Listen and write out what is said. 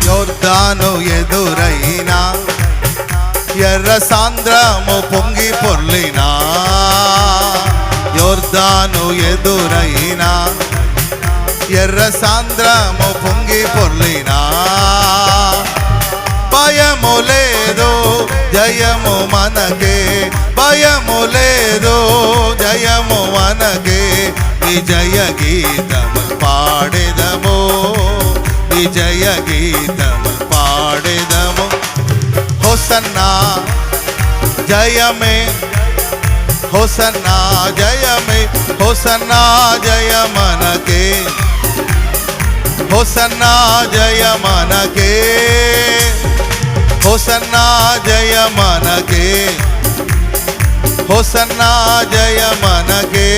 యొర్దాను ఎదురైనా ఎర్ర సాంద్రము పొంగి పొర్లినా యొర్దాను ఎదురైనా ఎర్ర సాంద్రము పొంగి పొర్లినా భయము లేదు జయము మనకే భయము లేదు జయము మనకే విజయ గీతము పాడెదము విజయ గీతము పాడెదము హోసన్నా జయమే హోసన్నా జయమే హోసన్నా జయ మనకే హోసన్నా జయ మనకే హోసన్నా జయ మనకే హోసన్నా జయ మనకే